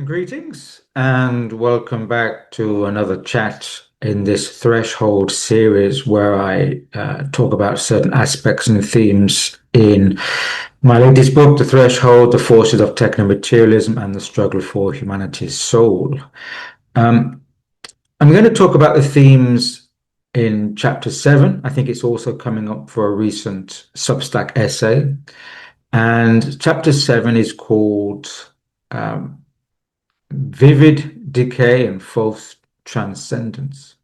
Greetings and welcome back to another chat in this Threshold series where I talk about certain aspects and themes in my latest book, The Threshold, The Forces of Techno-Materialism and the Struggle for Humanity's Soul. Um, I'm going to talk about the themes in chapter 7. I think it's also coming up for a recent Substack essay. And chapter 7 is called um, Vivid Decay and False Transcendence.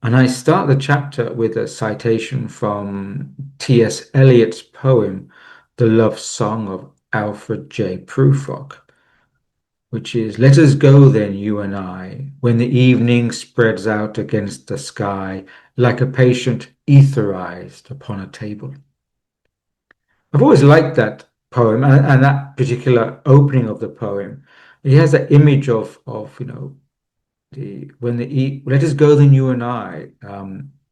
And I start the chapter with a citation from T.S. Eliot's poem, The Love Song of Alfred J. Prufrock, which is, "Let us go then, you and I, when the evening spreads out against the sky like a patient etherized upon a table." I've always liked that poem and that particular opening of the poem. He has that image of let us go then you and I,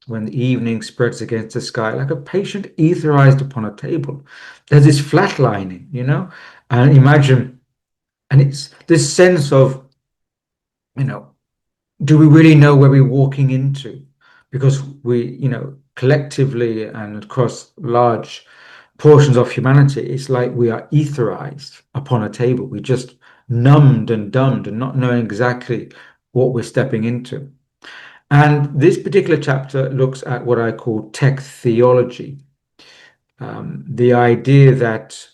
when the evening spreads against the sky like a patient etherized upon a table. There's this flatlining, and imagine, and it's this sense of, you know, do we really know where we're walking into? Because collectively and across large portions of humanity, it's like we are etherized upon a table. We just numbed and dumbed and not knowing exactly what we're stepping into. And this particular chapter looks at what I call tech-theology, the idea that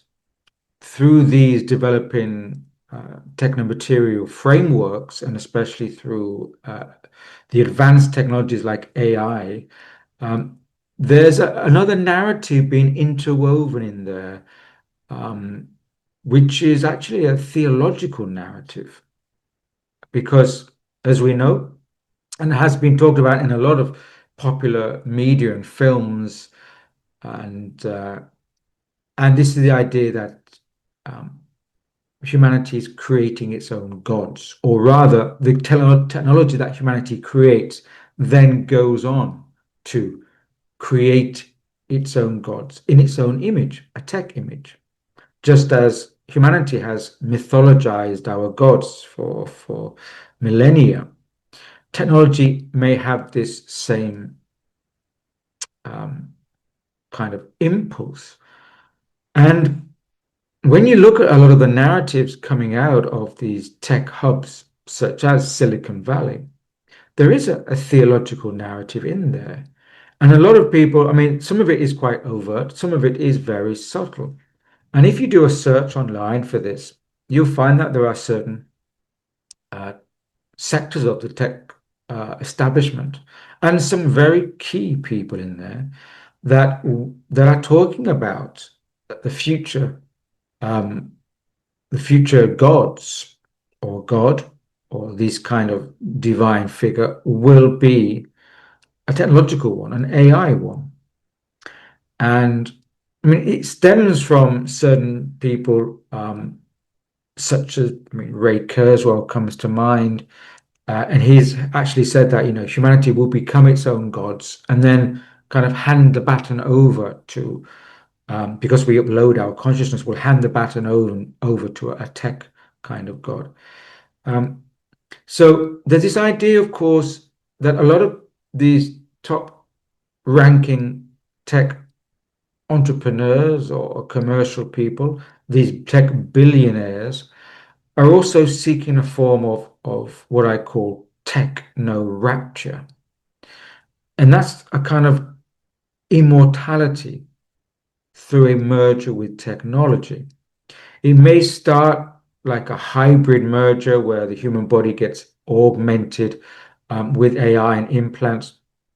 through these developing technomaterial frameworks, and especially through the advanced technologies like AI, there's another narrative being interwoven in there, um, which is actually a theological narrative. Because, as we know, and has been talked about in a lot of popular media and films, and and this is the idea that um, humanity is creating its own gods, or rather, the technology that humanity creates then goes on to create its own gods in its own image, a tech image, just as humanity has mythologized our gods for millennia. Technology may have this same um, kind of impulse. And when you look at a lot of the narratives coming out of these tech hubs, such as Silicon Valley, there is a theological narrative in there. And a lot of people, I mean, some of it is quite overt, some of it is very subtle. And if you do a search online for this, you'll find that there are certain uh, sectors of the tech establishment and some very key people in there that are talking about the future, um, the future gods or God or this kind of divine figure will be a technological one, an AI one. And I mean, it stems from certain people, such as, I mean, Ray Kurzweil comes to mind. And he's actually said that, humanity will become its own gods and then kind of hand the baton over to, because we upload our consciousness, we'll hand the baton over to a tech kind of god. Um, so there's this idea, of course, that a lot of these top ranking tech entrepreneurs or commercial people, these tech billionaires, are also seeking a form of what I call techno rapture. And that's a kind of immortality through a merger with technology. It may start like a hybrid merger where the human body gets augmented with AI and implants.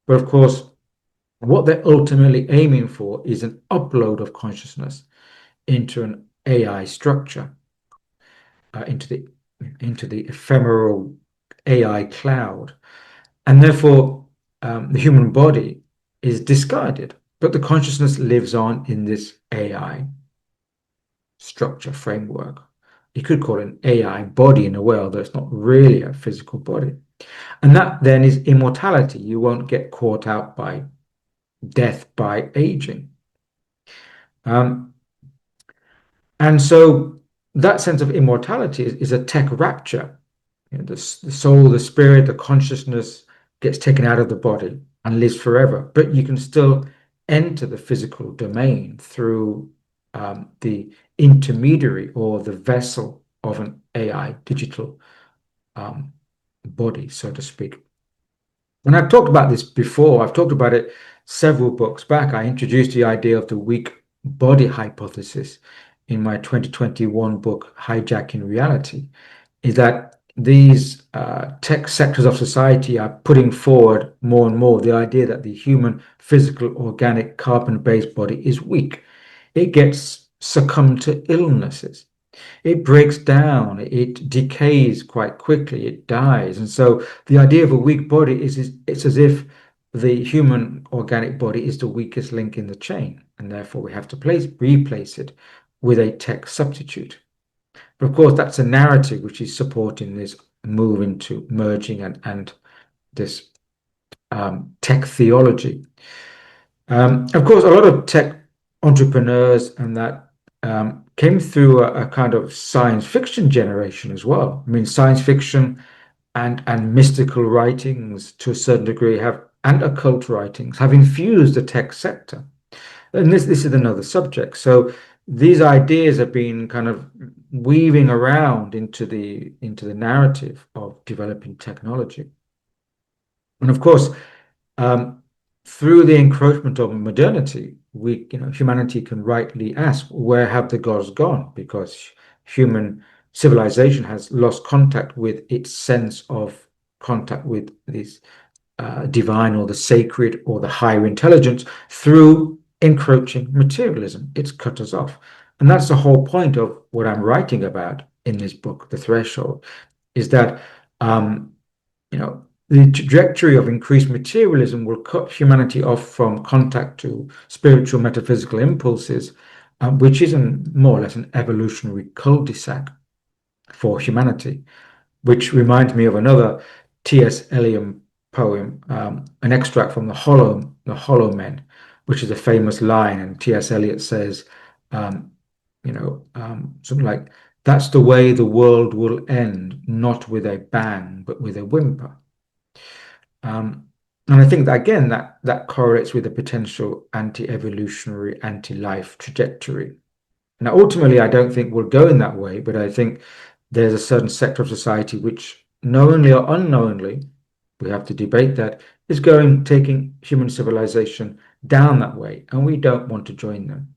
But of course, what they're ultimately aiming for is an upload of consciousness into an AI structure, into the ephemeral AI cloud. And therefore, the human body is discarded, but the consciousness lives on in this AI structure framework. You could call it an AI body in a way, although it's not really a physical body. And that then is immortality. You won't get caught out by death by aging. Um, and so that sense of immortality is a tech rapture. You know, the soul, the spirit, the consciousness gets taken out of the body and lives forever, but you can still enter the physical domain through the intermediary or the vessel of an AI digital um, body, so to speak. And I've talked about this before. I've talked about it several books back. I introduced the idea of the weak body hypothesis in my 2021 book, Hijacking Reality, is that these tech sectors of society are putting forward more and more the idea that the human physical, organic, carbon-based body is weak. It gets succumbed to illnesses. It breaks down, it decays quite quickly, it dies. And so the idea of a weak body is it's as if the human organic body is the weakest link in the chain, and therefore we have to replace it with a tech substitute. But of course, that's a narrative which is supporting this move into merging and this tech theology. Of course, a lot of tech entrepreneurs and that came through a kind of science fiction generation as well. I mean, science fiction and mystical writings to a certain degree have, and occult writings have infused the tech sector. And this is another subject. So these ideas have been kind of weaving around into the narrative of developing technology. And of course, um, through the encroachment of modernity, humanity can rightly ask, where have the gods gone? Because human civilization has lost contact with its sense of contact with this divine or the sacred or the higher intelligence through encroaching materialism. It's cut us off. And that's the whole point of what I'm writing about in this book, The Threshold, is that um, the trajectory of increased materialism will cut humanity off from contact to spiritual metaphysical impulses, which is more or less an evolutionary cul-de-sac for humanity, which reminds me of another T.S. Eliot poem, an extract from the Hollow Men, which is a famous line. And T.S. Eliot says, um, something like, "That's the way the world will end, not with a bang, but with a whimper." Um, and I think that again, that correlates with a potential anti-evolutionary, anti-life trajectory. Now, ultimately, I don't think we'll go in that way, but I think there's a certain sector of society which, knowingly or unknowingly, we have to debate that, is taking human civilization down that way, and we don't want to join them.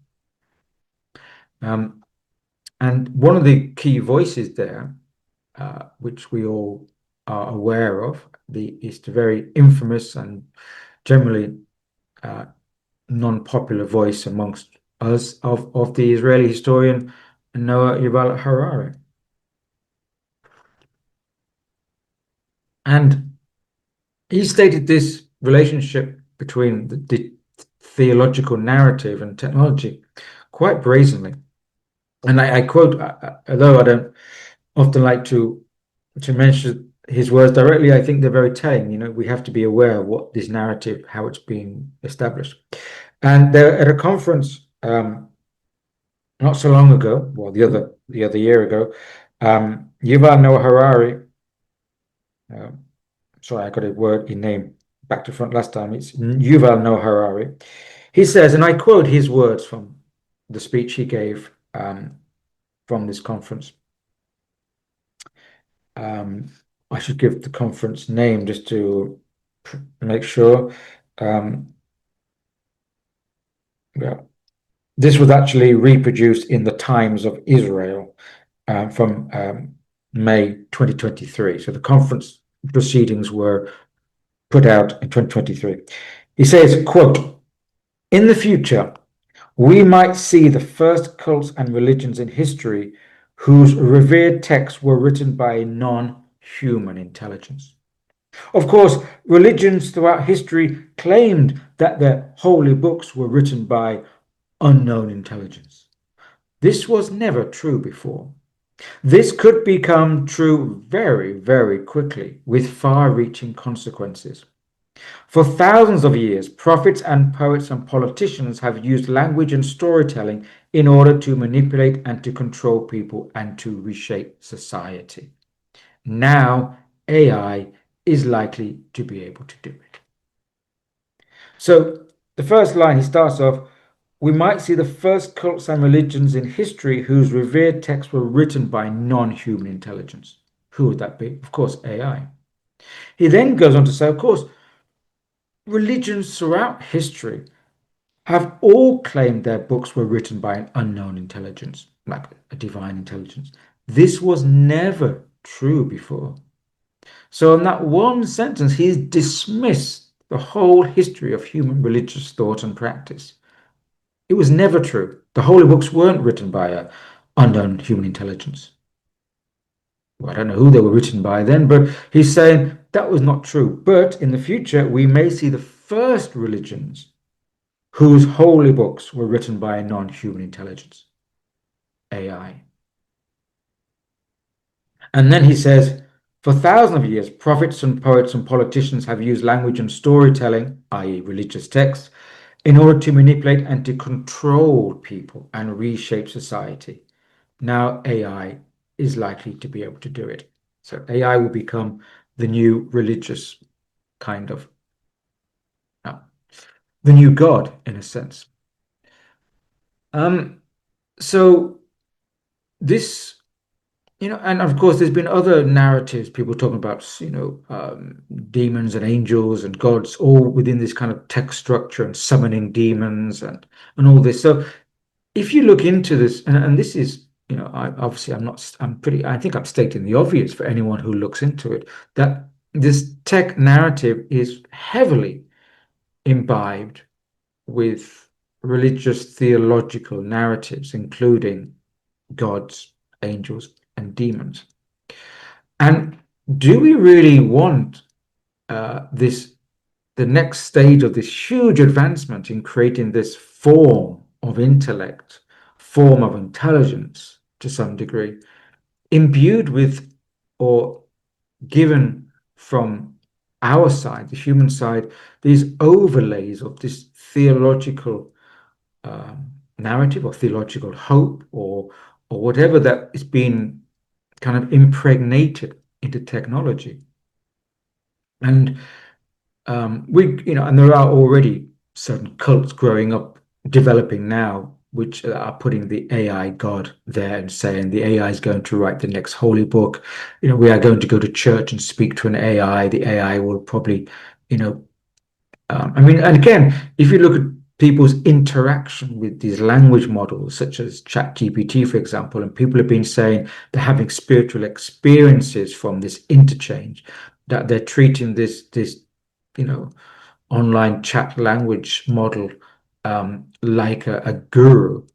Um, and one of the key voices there, which we all are aware of, is the very infamous and generally uh, non-popular voice amongst us of the Israeli historian Noah Yuval Harari. And he stated this relationship between the theological narrative and technology quite brazenly. And I quote, although I don't often like to mention his words directly, I think they're very telling. We have to be aware of what this narrative, how it's being established. And they're at a conference not so long ago, well, the other year ago, Yuval Noah Harari. Uh, sorry, I got a word in name back to front last time. It's Yuval Noah Harari. He says, and I quote his words from the speech he gave from this conference. I should give the conference name just to make sure. Yeah. This was actually reproduced in the Times of Israel from May 2023. So the conference proceedings were put out in 2023. He says, quote, "In the future, we might see the first cults and religions in history whose revered texts were written by a non-human intelligence. Of course, religions throughout history claimed that their holy books were written by unknown intelligence. This was never true before. This could become true very, very quickly with far-reaching consequences. For thousands of years, prophets and poets and politicians have used language and storytelling in order to manipulate and to control people and to reshape society. Now, AI is likely to be able to do it. So, the first line he starts off, we might see the first cults and religions in history whose revered texts were written by non-human intelligence. Who would that be? Of course, AI. He then goes on to say, of course, religions throughout history have all claimed their books were written by an unknown intelligence, like a divine intelligence. This was never true before. So, in that one sentence, he's dismissed the whole history of human religious thought and practice. It was never true. The holy books weren't written by an unknown human intelligence. Well, I don't know who they were written by then, but he's saying that was not true. But in the future, we may see the first religions whose holy books were written by a non-human intelligence, AI. And then he says, for thousands of years, prophets and poets and politicians have used language and storytelling, i.e., religious texts, in order to manipulate and to control people and reshape society. Now AI is likely to be able to do it. So AI will become the new religious kind of, uh, the new God in a sense. Um, so this, and of course, there's been other narratives, people talking about, demons and angels and gods, all within this kind of text structure and summoning demons and all this. So if you look into this, and this is, I'm not, I think I'm stating the obvious for anyone who looks into it, that this tech narrative is heavily imbibed with religious theological narratives, including gods, angels, and demons. And do we really want this, the next stage of this huge advancement in creating this form of intellect, form of intelligence to some degree, imbued with or given from our side, the human side, these overlays of this theological narrative or theological hope or whatever that is being kind of impregnated into technology. And and there are already certain cults growing up, developing now, which are putting the AI God there and saying the AI is going to write the next holy book. We are going to go to church and speak to an AI. The AI will probably, you know, and again, if you look at people's interaction with these language models, such as ChatGPT, for example, and people have been saying they're having spiritual experiences from this interchange, that they're treating this you know online chat language model like a guru.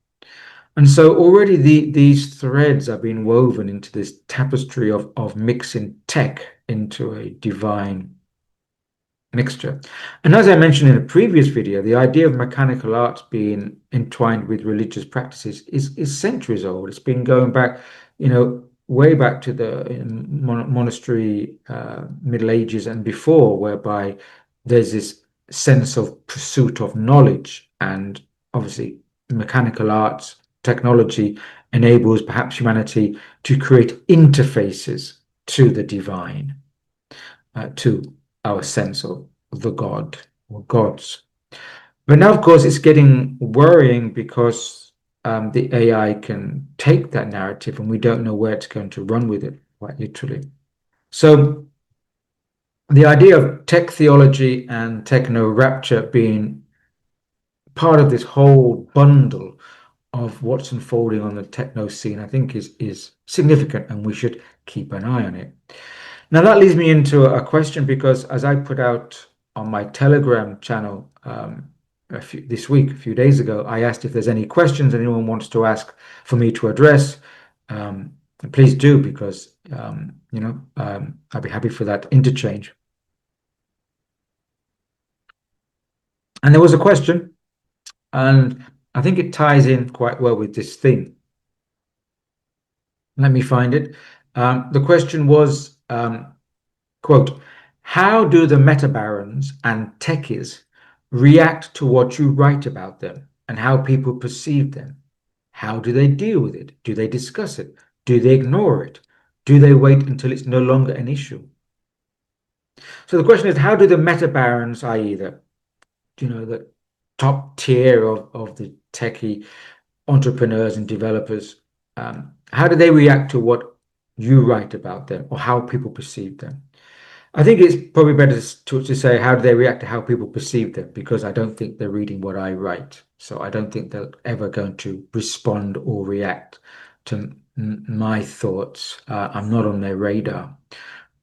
And so already these threads are being woven into this tapestry of mixing tech into a divine mixture. And as I mentioned in a previous video, the idea of mechanical arts being entwined with religious practices is centuries old. It's been going back, way back to the monastery Middle Ages and before, whereby there's this sense of pursuit of knowledge, and obviously mechanical arts technology enables perhaps humanity to create interfaces to the divine, to our sense of the God or gods. But now, of course, it's getting worrying because the AI can take that narrative and we don't know where it's going to run with it, quite literally. So the idea of tech theology and techno rapture being part of this whole bundle of what's unfolding on the techno scene, I think is significant, and we should keep an eye on it. Now that leads me into a question, because as I put out on my Telegram channel this week, a few days ago, I asked if there's any questions anyone wants to ask for me to address. Please do, because I'll be happy for that interchange. And there was a question, and I think it ties in quite well with this theme. Let me find it. The question was, quote, how do the metabarons and techies react to what you write about them and how people perceive them? How do they deal with it? Do they discuss it? Do they ignore it? Do they wait until it's no longer an issue? So the question is, how do the metabarons, i.e., the top tier of the techie entrepreneurs and developers, how do they react to what you write about them or how people perceive them? I think it's probably better to say how do they react to how people perceive them, because I don't think they're reading what I write. So I don't think they're ever going to respond or react to my thoughts. I'm not on their radar,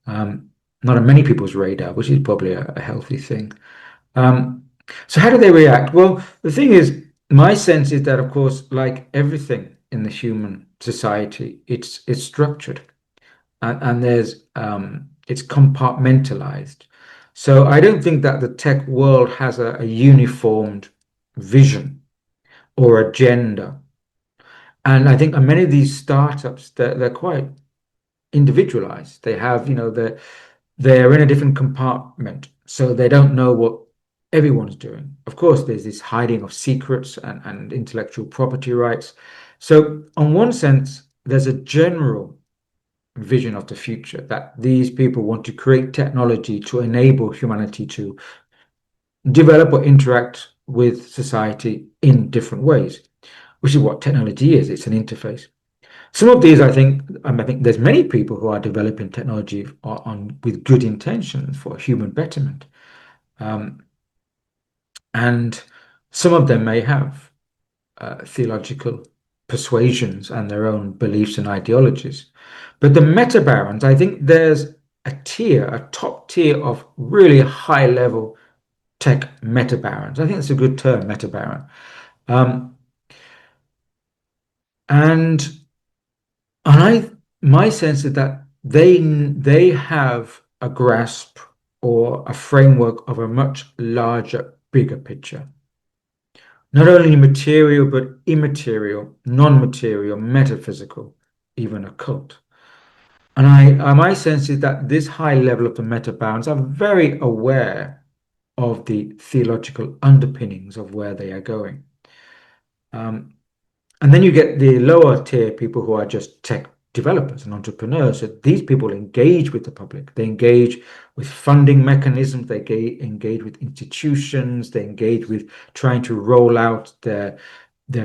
um, not on many people's radar, which is probably a healthy thing. Um, so how do they react? Well, the thing is, my sense is that, of course, like everything in the human society, it's structured and there's it's compartmentalized. So I don't think that the tech world has a uniformed vision or agenda. And I think many of these startups, they're quite individualized. They have, they're in a different compartment, so they don't know what everyone's doing. Of course, there's this hiding of secrets and intellectual property rights. So, on one sense, there's a general vision of the future that these people want to create technology to enable humanity to develop or interact with society in different ways, which is what technology is. It's an interface. Some of these, I think there's many people who are developing technology with good intentions for human betterment, um, and some of them may have theological persuasions and their own beliefs and ideologies. But the meta barons, I think there's a top tier of really high level tech meta barons. I think it's a good term, meta baron. Um, and and my sense is that they have a grasp or a framework of a much larger, bigger picture. Not only material, but immaterial, non-material, metaphysical, even occult. And my sense is that this high level of the meta bounds are very aware of the theological underpinnings of where they are going. Um, and then you get the lower tier people who are just tech developers and entrepreneurs. So these people engage with the public. They engage with funding mechanisms. They engage with institutions. They engage with trying to roll out their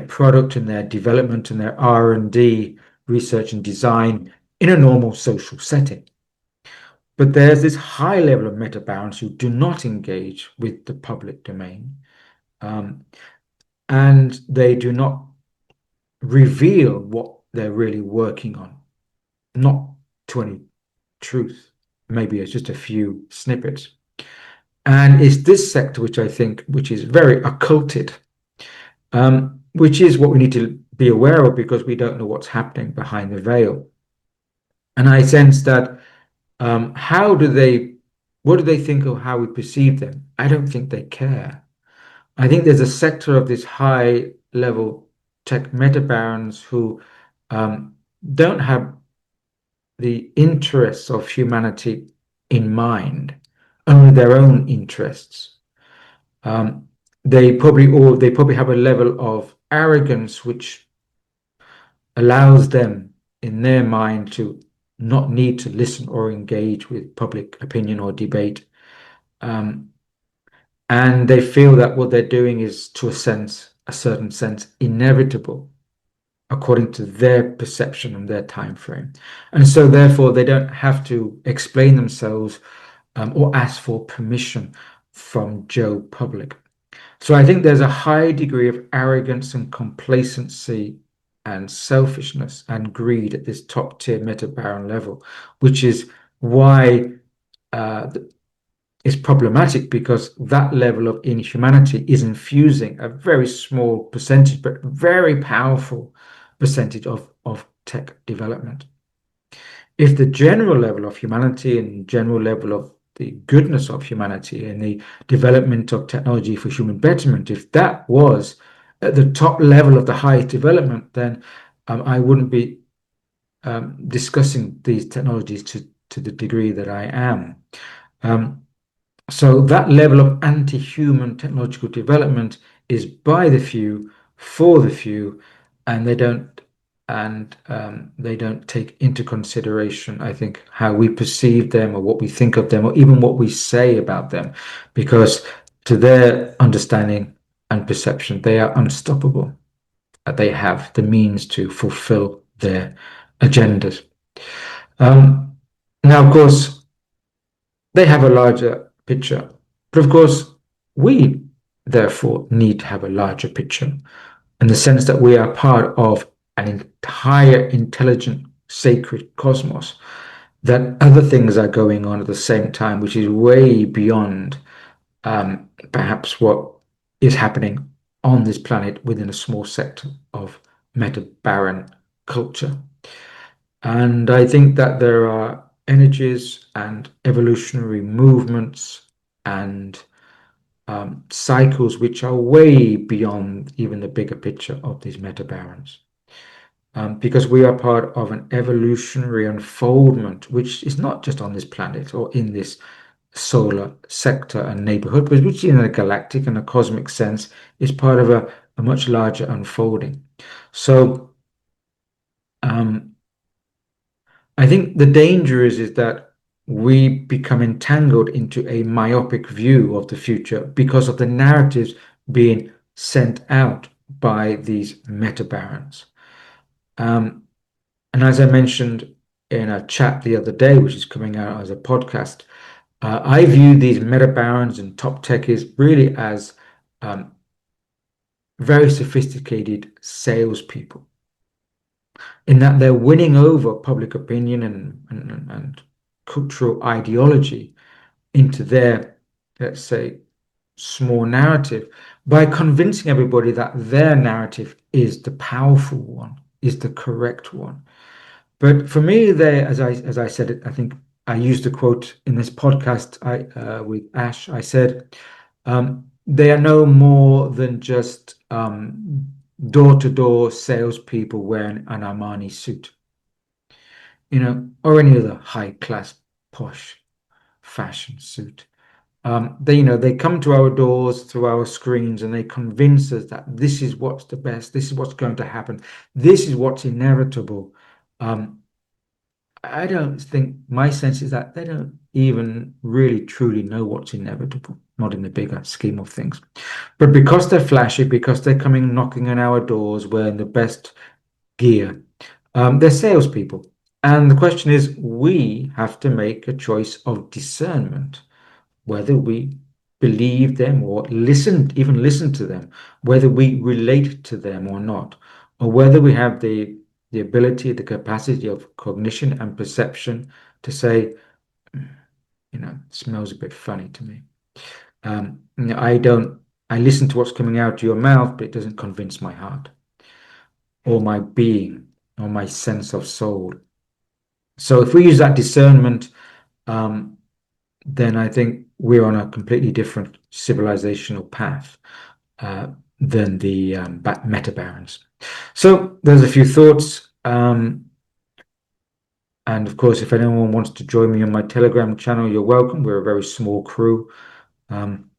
product and their development and their R&D, research and design in a normal social setting. But there's this high level of meta barons who do not engage with the public domain, um, and they do not reveal what they're really working on, not to any truth. Maybe it's just a few snippets. And it's this sector which I think, which is very occulted, which is what we need to be aware of because we don't know what's happening behind the veil. And I sense that how do they, what do they think of how we perceive them? I don't think they care. I think there's a sector of this high level tech meta barons who um, don't have the interests of humanity in mind, only their own interests. Um, they probably have a level of arrogance which allows them, in their mind, to not need to listen or engage with public opinion or debate. Um, and they feel that what they're doing is, to a certain sense, inevitable according to their perception and their time frame. And so therefore they don't have to explain themselves or ask for permission from Joe Public. So I think there's a high degree of arrogance and complacency and selfishness and greed at this top tier meta baron level, which is why uh, it's problematic, because that level of inhumanity is infusing a very small percentage, but very powerful percentage of tech development. If the general level of humanity and general level of the goodness of humanity and the development of technology for human betterment, if that was at the top level of the highest development, then I wouldn't be discussing these technologies to the degree that I am. Um, so that level of anti-human technological development is by the few, for the few, and they don't take into consideration, I think, how we perceive them or what we think of them or even what we say about them, because to their understanding and perception, they are unstoppable. They have the means to fulfill their agendas. Um, Now, of course, they have a larger picture. But of course, we therefore need to have a larger picture in the sense that we are part of an entire intelligent, sacred cosmos, that other things are going on at the same time, which is way beyond perhaps what is happening on this planet within a small sector of metabaron culture. And I think that there are energies and evolutionary movements and cycles which are way beyond even the bigger picture of these metabarons. Because we are part of an evolutionary unfoldment, which is not just on this planet or in this solar sector and neighborhood, but which in a galactic and a cosmic sense is part of a much larger unfolding. So um, I think the danger is that we become entangled into a myopic view of the future because of the narratives being sent out by these metabarons. Um, and as I mentioned in a chat the other day, which is coming out as a podcast, I view these metabarons and top techies really as um, very sophisticated salespeople, in that they're winning over public opinion and cultural ideology into their, let's say, small narrative by convincing everybody that their narrative is the powerful one, is the correct one. But for me, they, as I said it, I think I used a quote in this podcast with Ash. I said, they are no more than just door-to-door salespeople wearing an Armani suit, or any other high-class, posh fashion suit. They come to our doors through our screens and they convince us that this is what's the best, this is what's going to happen, this is what's inevitable. I don't think my sense is that they don't even really truly know what's inevitable, not in the bigger scheme of things. But because they're flashy, because they're coming knocking on our doors wearing the best gear, they're salespeople. And the question is, we have to make a choice of discernment, whether we believe them or even listen to them, whether we relate to them or not, or whether we have the ability, the capacity of cognition and perception to say, it smells a bit funny to me. I don't, I listen to what's coming out of your mouth, but it doesn't convince my heart or my being or my sense of soul. So if we use that discernment, um, then I think we're on a completely different civilizational path than the metabarons. So there's a few thoughts. And of course, if anyone wants to join me on my Telegram channel, you're welcome. We're a very small crew. Um,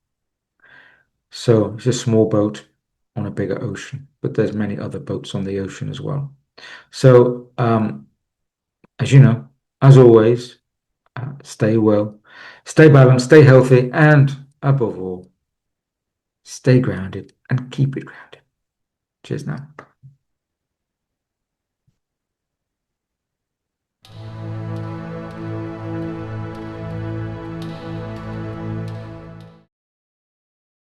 so it's a small boat on a bigger ocean, but there's many other boats on the ocean as well. So, as you know, as always, stay well, stay balanced, stay healthy, and above all, stay grounded and keep it grounded. Cheers now.